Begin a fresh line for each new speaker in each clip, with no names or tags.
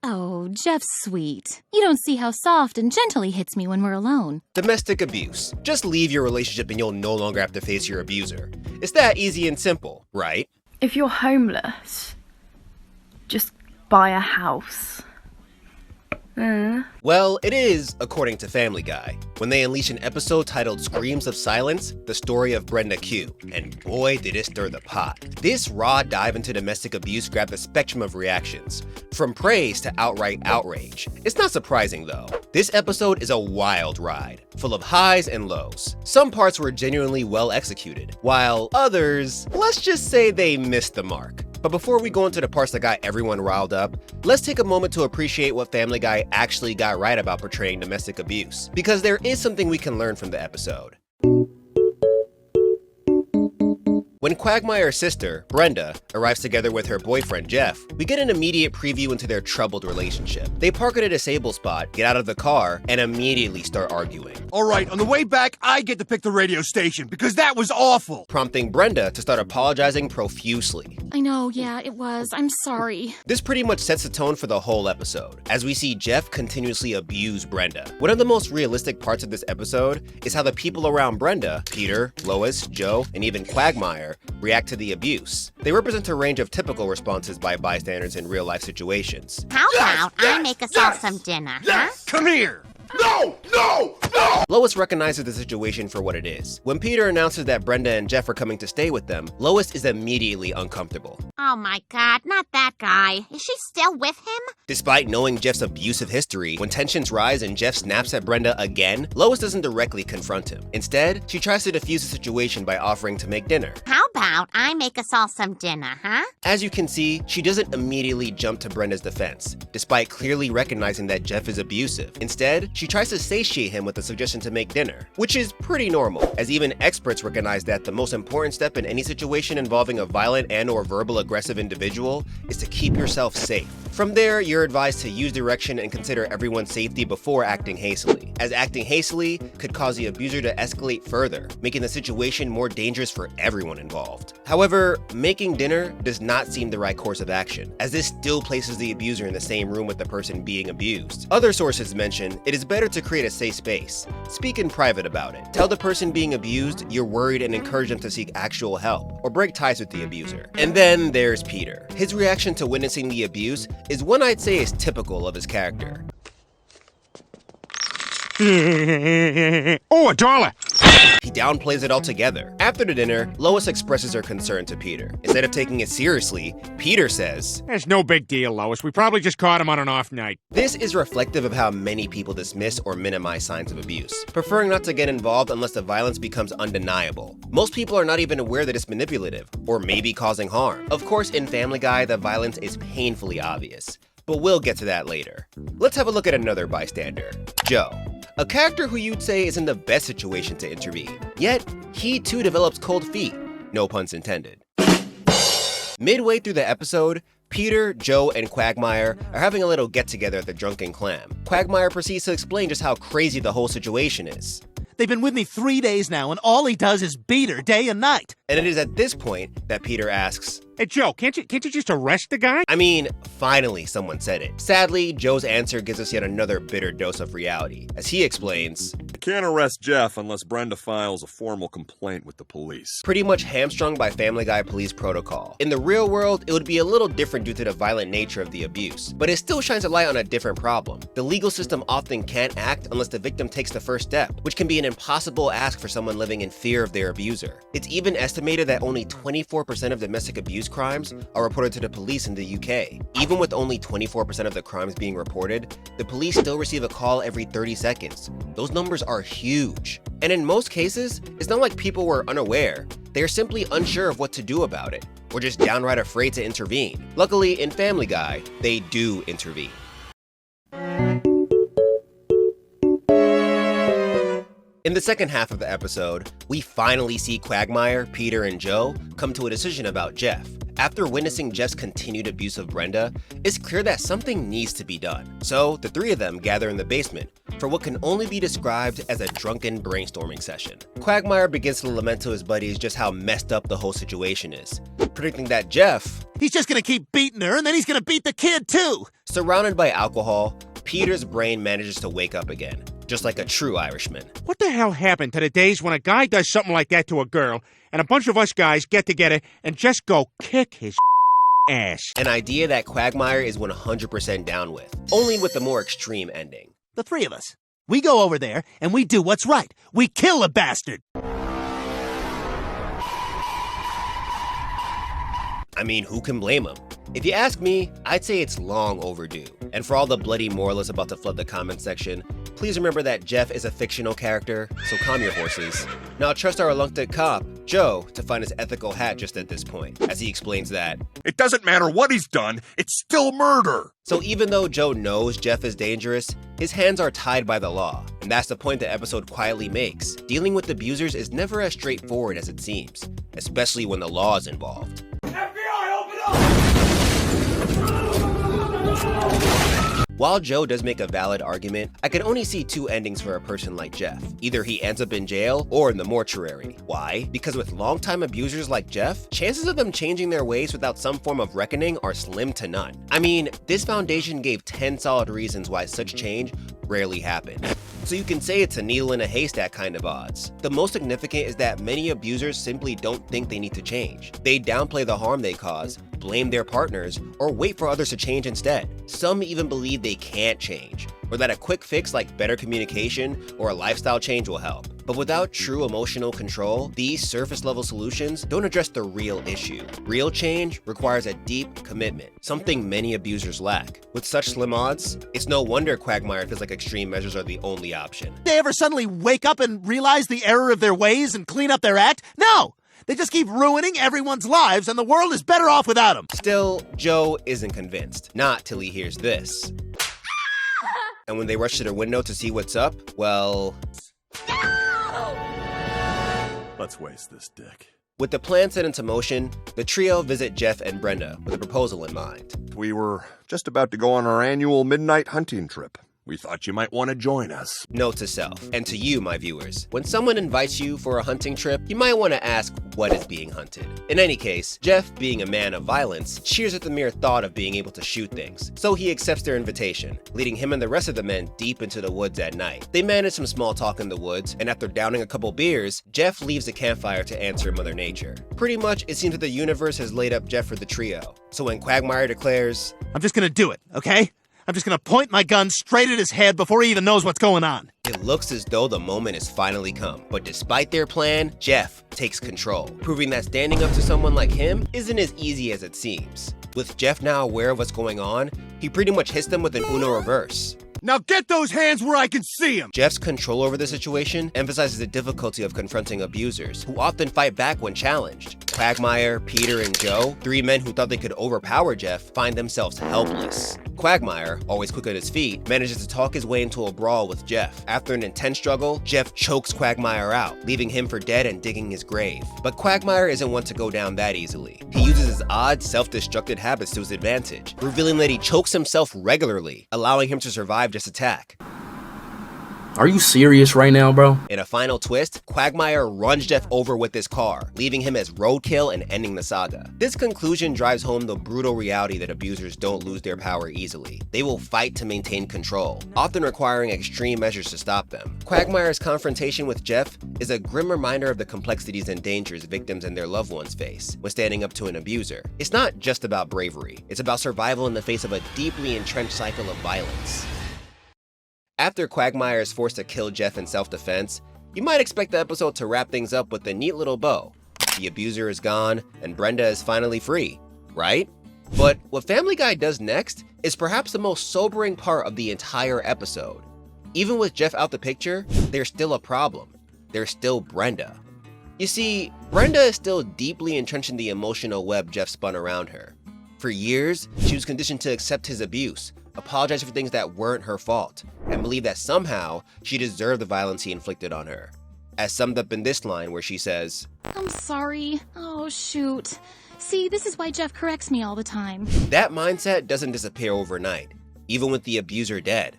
Oh, Jeff's sweet. You don't see how soft and gentle he hits me when we're alone.
Domestic abuse. Just leave your relationship and you'll no longer have to face your abuser. It's that easy and simple, right?
If you're homeless, just buy a house.
Well, it is, according to Family Guy, when they unleash an episode titled Screams of Silence, the story of Brenda Q. And boy, did it stir the pot. This raw dive into domestic abuse grabbed a spectrum of reactions, from praise to outright outrage. It's not surprising though. This episode is a wild ride, full of highs and lows. Some parts were genuinely well executed, while others, let's just say they missed the mark. But before we go into the parts that got everyone riled up, let's take a moment to appreciate what Family Guy actually got right about portraying domestic abuse, because there is something we can learn from the episode. When Quagmire's sister, Brenda, arrives together with her boyfriend, Jeff, we get an immediate preview into their troubled relationship. They park at a disabled spot, get out of the car, and immediately start arguing.
Alright, on the way back, I get to pick the radio station, because that was awful!
Prompting Brenda to start apologizing profusely.
I know, yeah, it was. I'm sorry.
This pretty much sets the tone for the whole episode, as we see Jeff continuously abuse Brenda. One of the most realistic parts of this episode is how the people around Brenda, Peter, Lois, Joe, and even Quagmire, react to the abuse. They represent a range of typical responses by bystanders in real-life situations.
How about I make us all some dinner, huh?
Come here! No! No! No!
Lois recognizes the situation for what it is. When Peter announces that Brenda and Jeff are coming to stay with them, Lois is immediately uncomfortable.
Oh my God, not that guy. Is she still with him?
Despite knowing Jeff's abusive history, when tensions rise and Jeff snaps at Brenda again, Lois doesn't directly confront him. Instead, she tries to defuse the situation by offering to make dinner.
How about I make us all some dinner, huh?
As you can see, she doesn't immediately jump to Brenda's defense, despite clearly recognizing that Jeff is abusive. Instead, she tries to satiate him with a suggestion to make dinner, which is pretty normal, as even experts recognize that the most important step in any situation involving a violent and/or verbal aggressive individual is to keep yourself safe. From there, you're advised to use direction and consider everyone's safety before acting hastily, as acting hastily could cause the abuser to escalate further, making the situation more dangerous for everyone involved. However, making dinner does not seem the right course of action, as this still places the abuser in the same room with the person being abused. Other sources mention it is better to create a safe space. Speak in private about it. Tell the person being abused you're worried and encourage them to seek actual help, or break ties with the abuser. And then there's Peter. His reaction to witnessing the abuse is one I'd say is typical of his character.
Oh, a dollar!
He downplays it altogether. After the dinner, Lois expresses her concern to Peter. Instead of taking it seriously, Peter says,
"It's no big deal, Lois. We probably just caught him on an off night."
This is reflective of how many people dismiss or minimize signs of abuse, preferring not to get involved unless the violence becomes undeniable. Most people are not even aware that it's manipulative, or maybe causing harm. Of course, in Family Guy, the violence is painfully obvious, but we'll get to that later. Let's have a look at another bystander, Joe. A character who you'd say is in the best situation to intervene. Yet, he too develops cold feet. No puns intended. Midway through the episode, Peter, Joe, and Quagmire are having a little get-together at the Drunken Clam. Quagmire proceeds to explain just how crazy the whole situation is.
They've been with me 3 days now, and all he does is beat her day and night.
And it is at this point that Peter asks,
"Hey, Joe, can't you just arrest the guy?"
I mean, finally someone said it. Sadly, Joe's answer gives us yet another bitter dose of reality, as he explains,
"I can't arrest Jeff unless Brenda files a formal complaint with the police."
Pretty much hamstrung by Family Guy police protocol. In the real world, it would be a little different due to the violent nature of the abuse, but it still shines a light on a different problem. The legal system often can't act unless the victim takes the first step, which can be an impossible ask for someone living in fear of their abuser. It's even estimated that only 24% of domestic abuse crimes are reported to the police in the UK. Even with only 24% of the crimes being reported, the police still receive a call every 30 seconds. Those numbers are huge. And in most cases, it's not like people were unaware. They are simply unsure of what to do about it, or just downright afraid to intervene. Luckily, in Family Guy, they do intervene. In the second half of the episode, we finally see Quagmire, Peter, and Joe come to a decision about Jeff. After witnessing Jeff's continued abuse of Brenda, it's clear that something needs to be done. So the three of them gather in the basement, for what can only be described as a drunken brainstorming session. Quagmire begins to lament to his buddies just how messed up the whole situation is, predicting that Jeff,
He's just gonna keep beating her, and then he's gonna beat the kid, too!
surrounded by alcohol, Peter's brain manages to wake up again, just like a true Irishman.
What the hell happened to the days when a guy does something like that to a girl, and a bunch of us guys get together and just go kick his ass?
An idea that Quagmire is 100% down with, only with the more extreme ending.
The three of us. We go over there, and we do what's right. We kill a bastard!
I mean, who can blame him? If you ask me, I'd say it's long overdue. And for all the bloody moralists about to flood the comment section, please remember that Jeff is a fictional character, so calm your horses. Now trust our reluctant cop, Joe, to find his ethical hat just at this point, as he explains that
It doesn't matter what he's done, it's still murder.
so even though Joe knows Jeff is dangerous, his hands are tied by the law. And that's the point the episode quietly makes. Dealing with abusers is never as straightforward as it seems, especially when the law is involved. While Joe does make a valid argument, I can only see two endings for a person like Jeff. Either he ends up in jail or in the mortuary. Why? Because with longtime abusers like Jeff, chances of them changing their ways without some form of reckoning are slim to none. I mean, this foundation gave 10 solid reasons why such change rarely happen. So you can say it's a needle in a haystack kind of odds. The most significant is that many abusers simply don't think they need to change. They downplay the harm they cause, blame their partners, or wait for others to change instead. Some even believe they can't change, or that a quick fix like better communication or a lifestyle change will help. But without true emotional control, these surface level solutions don't address the real issue. Real change requires a deep commitment, something many abusers lack. With such slim odds, it's no wonder Quagmire feels like extreme measures are the only option.
They ever suddenly wake up and realize the error of their ways and clean up their act? No! They just keep ruining everyone's lives, and the world is better off without them.
Still, Joe isn't convinced. Not till he hears this. And when they rush to their window to see what's up, well...
Let's waste this dick.
With the plan set into motion, the trio visit Jeff and Brenda with a proposal in mind.
We were just about to go on our annual midnight hunting trip. We thought you might want to join us.
Note to self, and to you, my viewers, when someone invites you for a hunting trip, you might want to ask what is being hunted. In any case, Jeff, being a man of violence, cheers at the mere thought of being able to shoot things, so he accepts their invitation, leading him and the rest of the men deep into the woods at night. They manage some small talk in the woods, and after downing a couple beers, Jeff leaves the campfire to answer Mother Nature. Pretty much, it seems that the universe has laid up Jeff for the trio, so when Quagmire declares,
I'm just gonna do it, okay? I'm just gonna point my gun straight at his head before he even knows what's going on.
it looks as though the moment has finally come. But despite their plan, Jeff takes control, proving that standing up to someone like him isn't as easy as it seems. With Jeff now aware of what's going on, he pretty much hits them with an Uno reverse.
Now get those hands where I can see them!
Jeff's control over the situation emphasizes the difficulty of confronting abusers, who often fight back when challenged. Quagmire, Peter, and Joe, three men who thought they could overpower Jeff, find themselves helpless. Quagmire, always quick on his feet, manages to talk his way into a brawl with Jeff. After an intense struggle, Jeff chokes Quagmire out, leaving him for dead and digging his grave. But Quagmire isn't one to go down that easily. He uses his odd, self-destructive habits to his advantage, revealing that he chokes himself regularly, allowing him to survive this attack.
Are you serious right now, bro?
In a final twist, Quagmire runs Jeff over with his car, leaving him as roadkill and ending the saga. This conclusion drives home the brutal reality that abusers don't lose their power easily. They will fight to maintain control, often requiring extreme measures to stop them. Quagmire's confrontation with Jeff is a grim reminder of the complexities and dangers victims and their loved ones face when standing up to an abuser. It's not just about bravery, it's about survival in the face of a deeply entrenched cycle of violence. After Quagmire is forced to kill Jeff in self-defense, you might expect the episode to wrap things up with a neat little bow. The abuser is gone, and Brenda is finally free, right? But what Family Guy does next is perhaps the most sobering part of the entire episode. Even with Jeff out the picture, there's still a problem. There's still Brenda. You see, Brenda is still deeply entrenched in the emotional web Jeff spun around her. For years, she was conditioned to accept his abuse, apologize for things that weren't her fault, and believe that somehow she deserved the violence he inflicted on her. As summed up in this line where she says,
I'm sorry. Oh, shoot. See, this is why Jeff corrects me all the time.
That mindset doesn't disappear overnight, even with the abuser dead.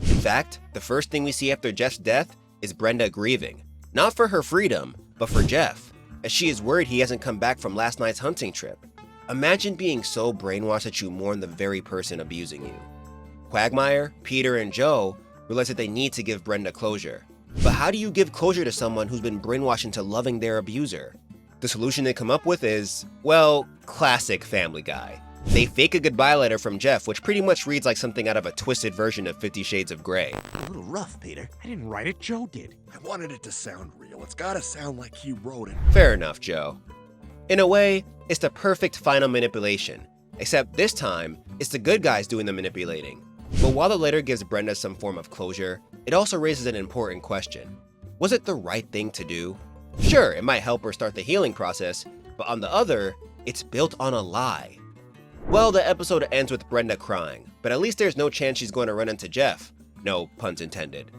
In fact, the first thing we see after Jeff's death is Brenda grieving, not for her freedom, but for Jeff, as she is worried he hasn't come back from last night's hunting trip. Imagine being so brainwashed that you mourn the very person abusing you. Quagmire, Peter, and Joe realize that they need to give Brenda closure. But how do you give closure to someone who's been brainwashed into loving their abuser? The solution they come up with is, well, classic Family Guy. They fake a goodbye letter from Jeff, which pretty much reads like something out of a twisted version of 50 Shades of Grey.
A little rough, Peter.
I didn't write it, Joe did.
I wanted it to sound real. It's gotta sound like he wrote it.
Fair enough, Joe. In a way, it's the perfect final manipulation, except this time, it's the good guys doing the manipulating. But while the letter gives Brenda some form of closure, it also raises an important question. Was it the right thing to do? Sure, it might help her start the healing process, but on the other, it's built on a lie. Well, the episode ends with Brenda crying, but at least there's no chance she's going to run into Jeff. No puns intended.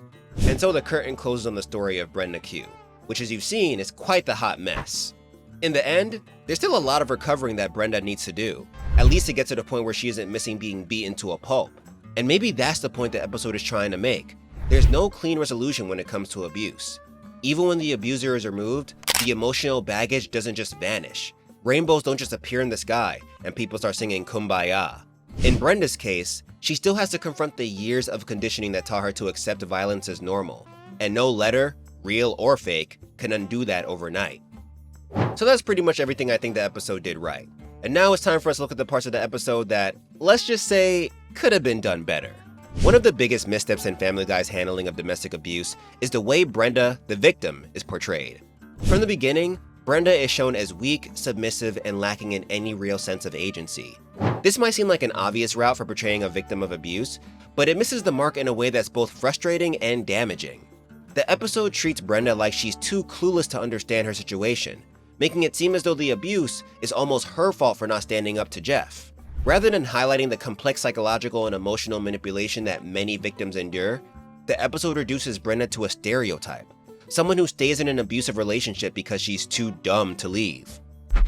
And so the curtain closes on the story of Brenda Q, which as you've seen is quite the hot mess. In the end, there's still a lot of recovering that Brenda needs to do, at least to get to the point where she isn't missing being beaten to a pulp. And maybe that's the point the episode is trying to make. There's no clean resolution when it comes to abuse. Even when the abuser is removed, the emotional baggage doesn't just vanish. Rainbows don't just appear in the sky, and people start singing Kumbaya. In Brenda's case, she still has to confront the years of conditioning that taught her to accept violence as normal. And no letter, real or fake, can undo that overnight. So that's pretty much everything I think the episode did right. And now it's time for us to look at the parts of the episode that, let's just say, could have been done better. One of the biggest missteps in Family Guy's handling of domestic abuse is the way Brenda, the victim, is portrayed. From the beginning, Brenda is shown as weak, submissive, and lacking in any real sense of agency. This might seem like an obvious route for portraying a victim of abuse, but it misses the mark in a way that's both frustrating and damaging. The episode treats Brenda like she's too clueless to understand her situation, making it seem as though the abuse is almost her fault for not standing up to Jeff. Rather than highlighting the complex psychological and emotional manipulation that many victims endure, the episode reduces Brenda to a stereotype, someone who stays in an abusive relationship because she's too dumb to leave.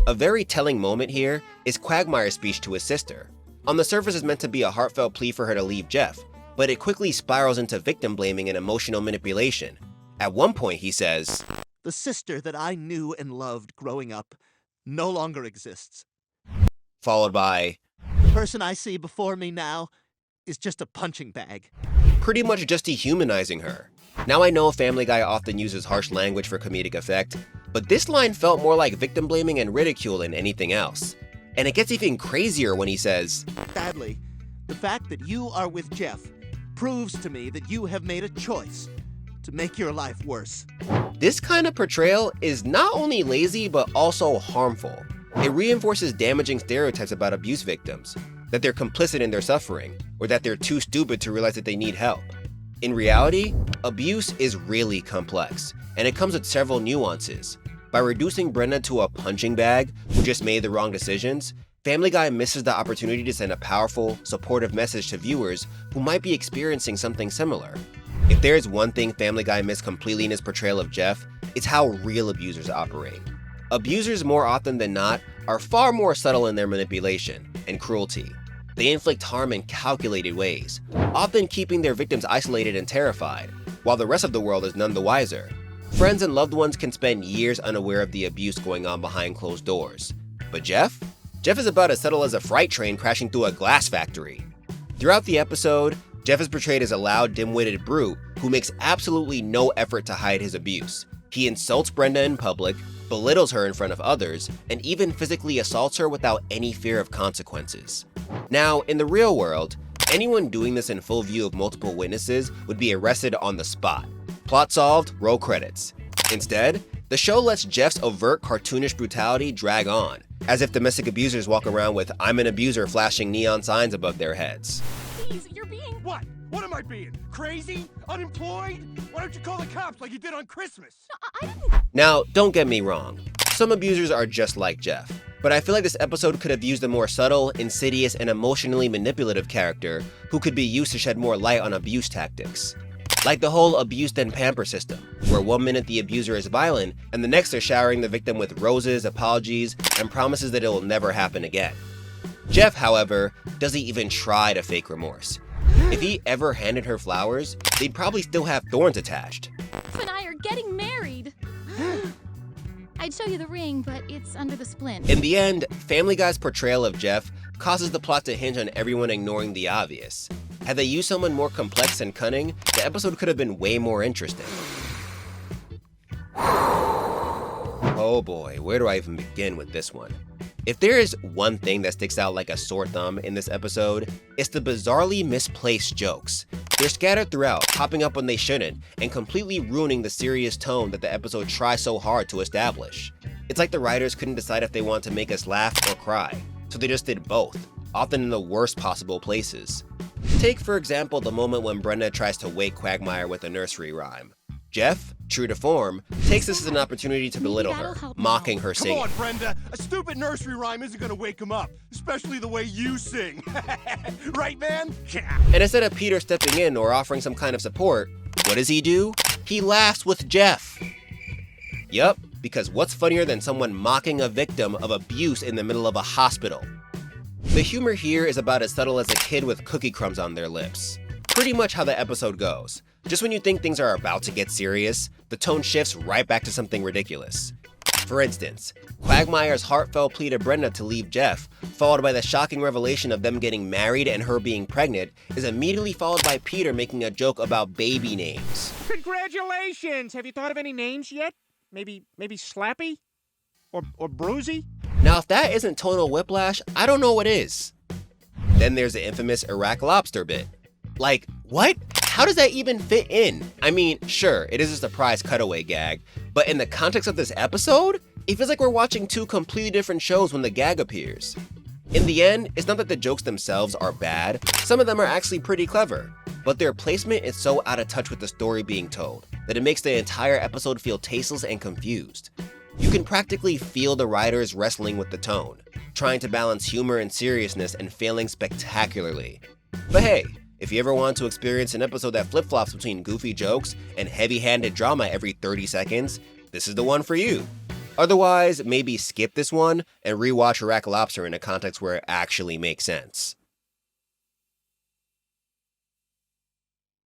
A very telling moment here is Quagmire's speech to his sister. On the surface it's meant to be a heartfelt plea for her to leave Jeff, but it quickly spirals into victim blaming and emotional manipulation. At one point he says,
"The sister that I knew and loved growing up no longer exists.
followed by,
The person I see before me now is just a punching bag."
pretty much just dehumanizing her. Now I know Family Guy often uses harsh language for comedic effect, but this line felt more like victim blaming and ridicule than anything else. And it gets even crazier when he says,
"Sadly, the fact that you are with Jeff proves to me that you have made a choice to make your life worse."
This kind of portrayal is not only lazy but also harmful. It reinforces damaging stereotypes about abuse victims, that they're complicit in their suffering, or that they're too stupid to realize that they need help. In reality, abuse is really complex, and it comes with several nuances. By reducing Brenda to a punching bag who just made the wrong decisions, Family Guy misses the opportunity to send a powerful, supportive message to viewers who might be experiencing something similar. If there's one thing Family Guy missed completely in his portrayal of Jeff, it's how real abusers operate. Abusers, more often than not, are far more subtle in their manipulation and cruelty. They inflict harm in calculated ways, often keeping their victims isolated and terrified, while the rest of the world is none the wiser. Friends and loved ones can spend years unaware of the abuse going on behind closed doors. But Jeff? Jeff is about as subtle as a freight train crashing through a glass factory. Throughout the episode, Jeff is portrayed as a loud, dim-witted brute who makes absolutely no effort to hide his abuse. He insults Brenda in public, belittles her in front of others, and even physically assaults her without any fear of consequences. Now, in the real world, anyone doing this in full view of multiple witnesses would be arrested on the spot. Plot solved, roll credits. Instead, the show lets Jeff's overt cartoonish brutality drag on, as if domestic abusers walk around with "I'm an abuser" flashing neon signs above their heads.
Please, you're being...
What? What am I being? Crazy? Unemployed? Why don't you call the cops like you did on Christmas?
I didn't...
Now, don't get me wrong. Some abusers are just like Jeff, but I feel like this episode could have used a more subtle, insidious, and emotionally manipulative character who could be used to shed more light on abuse tactics. Like the whole abuse then pamper system, where one minute the abuser is violent, and the next they're showering the victim with roses, apologies, and promises that it will never happen again. Jeff, however, doesn't even try to fake remorse. If he ever handed her flowers, they'd probably still have thorns attached.
Jeff and I are getting married. I'd show you the ring, but it's under the splint.
In the end, Family Guy's portrayal of Jeff causes the plot to hinge on everyone ignoring the obvious. Had they used someone more complex and cunning, the episode could have been way more interesting. Oh boy, where do I even begin with this one? If there is one thing that sticks out like a sore thumb in this episode, it's the bizarrely misplaced jokes. They're scattered throughout, popping up when they shouldn't, and completely ruining the serious tone that the episode tries so hard to establish. It's like the writers couldn't decide if they want to make us laugh or cry, so they just did both, often in the worst possible places. Take, for example, the moment when Brenda tries to wake Quagmire with a nursery rhyme. Jeff, true to form, takes this as an opportunity to belittle her, mocking her
Come
singing.
on, Brenda. A stupid nursery rhyme isn't gonna wake him up, especially the way you sing. Right, man? Yeah.
And instead of Peter stepping in or offering some kind of support, what does he do? He laughs with Jeff. Yup, because what's funnier than someone mocking a victim of abuse in the middle of a hospital? The humor here is about as subtle as a kid with cookie crumbs on their lips. Pretty much how the episode goes. Just when you think things are about to get serious, the tone shifts right back to something ridiculous. For instance, Quagmire's heartfelt plea to Brenda to leave Jeff, followed by the shocking revelation of them getting married and her being pregnant, is immediately followed by Peter making a joke about baby names.
Congratulations! Have you thought of any names yet? Maybe Slappy? Or Bruisey?
Now if that isn't tonal whiplash, I don't know what is. Then there's the infamous Iraq lobster bit. Like, what? How does that even fit in? I mean, sure, it is a surprise cutaway gag, but in the context of this episode, it feels like we're watching two completely different shows when the gag appears. In the end, it's not that the jokes themselves are bad, some of them are actually pretty clever, but their placement is so out of touch with the story being told that it makes the entire episode feel tasteless and confused. You can practically feel the writers wrestling with the tone, trying to balance humor and seriousness and failing spectacularly. But hey, if you ever want to experience an episode that flip-flops between goofy jokes and heavy-handed drama every 30 seconds, this is the one for you. Otherwise, maybe skip this one and rewatch Iraq Lobster in a context where it actually makes sense.